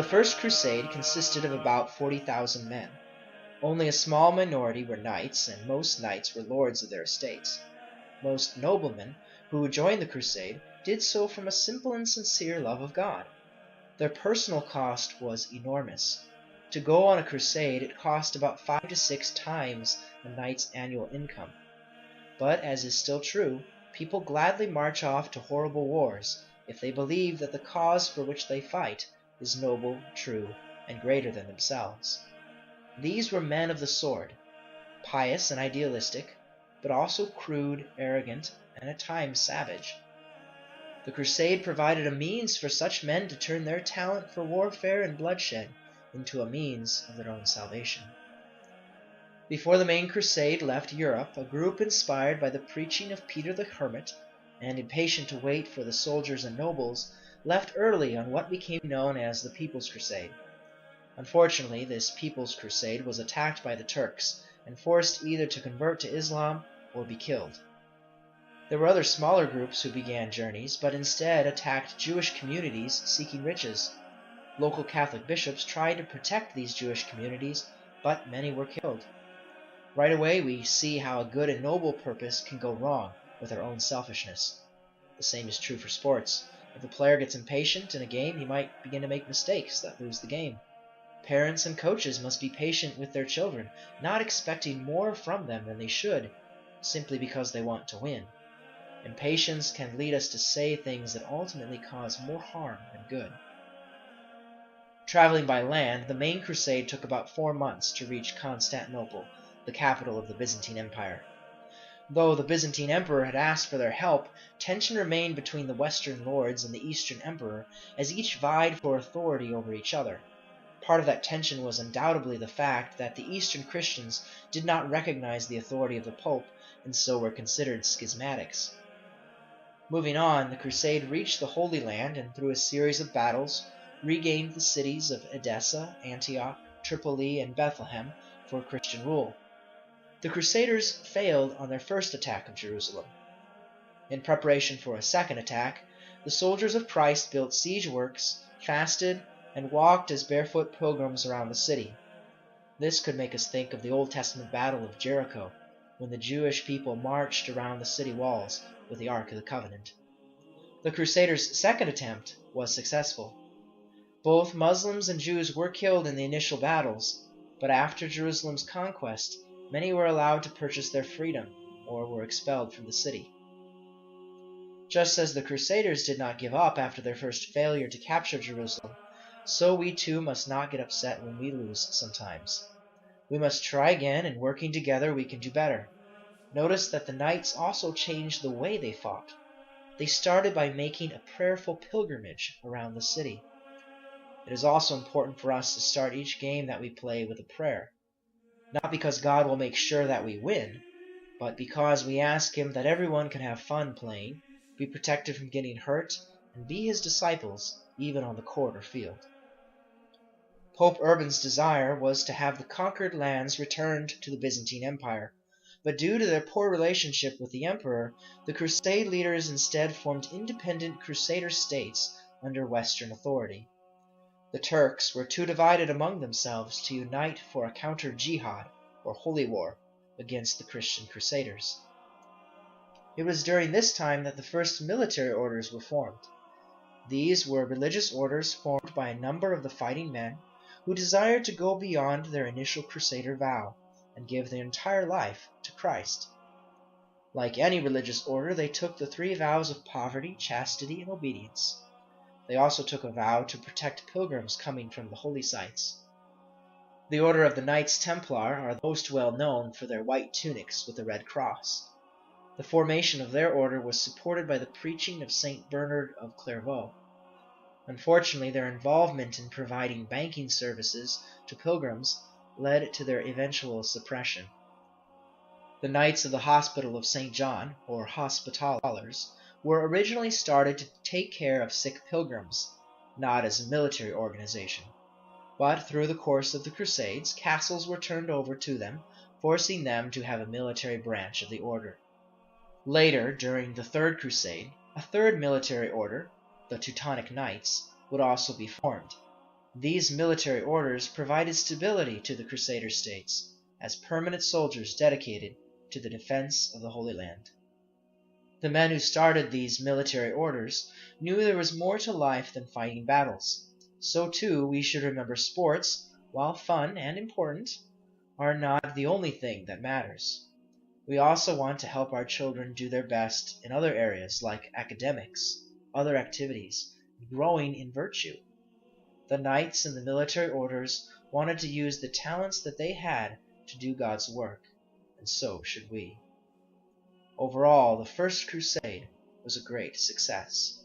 The First Crusade consisted of about 40,000 men. Only a small minority were knights, and most knights were lords of their estates. Most noblemen who joined the crusade did so from a simple and sincere love of God. Their personal cost was enormous. To go on a crusade, it cost about 5 to 6 times a knight's annual income. But, as is still true, people gladly march off to horrible wars if they believe that the cause for which they fight is noble, true, and greater than themselves. These were men of the sword, pious and idealistic, but also crude, arrogant, and at times savage. The crusade provided a means for such men to turn their talent for warfare and bloodshed into a means of their own salvation. Before the main crusade left Europe, a group inspired by the preaching of Peter the Hermit and impatient to wait for the soldiers and nobles left early on what became known as the People's Crusade. Unfortunately, this People's Crusade was attacked by the Turks and forced either to convert to Islam or be killed. There were other smaller groups who began journeys, but instead attacked Jewish communities seeking riches. Local Catholic bishops tried to protect these Jewish communities, but many were killed. Right away we see how a good and noble purpose can go wrong with our own selfishness. The same is true for sports. If a player gets impatient in a game, he might begin to make mistakes that lose the game. Parents and coaches must be patient with their children, not expecting more from them than they should, simply because they want to win. Impatience can lead us to say things that ultimately cause more harm than good. Traveling by land, the main crusade took about 4 months to reach Constantinople, the capital of the Byzantine Empire. Though the Byzantine Emperor had asked for their help, tension remained between the Western lords and the Eastern Emperor, as each vied for authority over each other. Part of that tension was undoubtedly the fact that the Eastern Christians did not recognize the authority of the Pope, and so were considered schismatics. Moving on, the crusade reached the Holy Land and through a series of battles regained the cities of Edessa, Antioch, Tripoli, and Bethlehem for Christian rule. The Crusaders failed on their first attack of Jerusalem. In preparation for a second attack, the soldiers of Christ built siege works, fasted, and walked as barefoot pilgrims around the city. This could make us think of the Old Testament battle of Jericho, when the Jewish people marched around the city walls with the Ark of the Covenant. The Crusaders' second attempt was successful. Both Muslims and Jews were killed in the initial battles, but after Jerusalem's conquest, many were allowed to purchase their freedom or were expelled from the city. Just as the Crusaders did not give up after their first failure to capture Jerusalem, so we too must not get upset when we lose sometimes. We must try again, and working together we can do better. Notice that the knights also changed the way they fought. They started by making a prayerful pilgrimage around the city. It is also important for us to start each game that we play with a prayer. Not because God will make sure that we win, but because we ask Him that everyone can have fun playing, be protected from getting hurt, and be His disciples even on the court or field. Pope Urban's desire was to have the conquered lands returned to the Byzantine Empire, but due to their poor relationship with the emperor, the Crusade leaders instead formed independent Crusader States under Western authority. The Turks were too divided among themselves to unite for a counter-jihad, or holy war, against the Christian Crusaders. It was during this time that the first military orders were formed. These were religious orders formed by a number of the fighting men who desired to go beyond their initial Crusader vow and give their entire life to Christ. Like any religious order, they took the 3 vows of poverty, chastity, and obedience. They also took a vow to protect pilgrims coming from the holy sites. The Order of the Knights Templar are most well known for their white tunics with a red cross. The formation of their order was supported by the preaching of Saint Bernard of Clairvaux. Unfortunately, their involvement in providing banking services to pilgrims led to their eventual suppression. The Knights of the Hospital of St. John, or Hospitallers, were originally started to take care of sick pilgrims, not as a military organization. But through the course of the Crusades, castles were turned over to them, forcing them to have a military branch of the order. Later, during the Third Crusade, a third military order, the Teutonic Knights, would also be formed. These military orders provided stability to the Crusader States as permanent soldiers dedicated to the defense of the Holy Land. The men who started these military orders knew there was more to life than fighting battles. So too we should remember sports, while fun and important, are not the only thing that matters. We also want to help our children do their best in other areas like academics, other activities, growing in virtue. The knights and the military orders wanted to use the talents that they had to do God's work, and so should we. Overall, the First Crusade was a great success.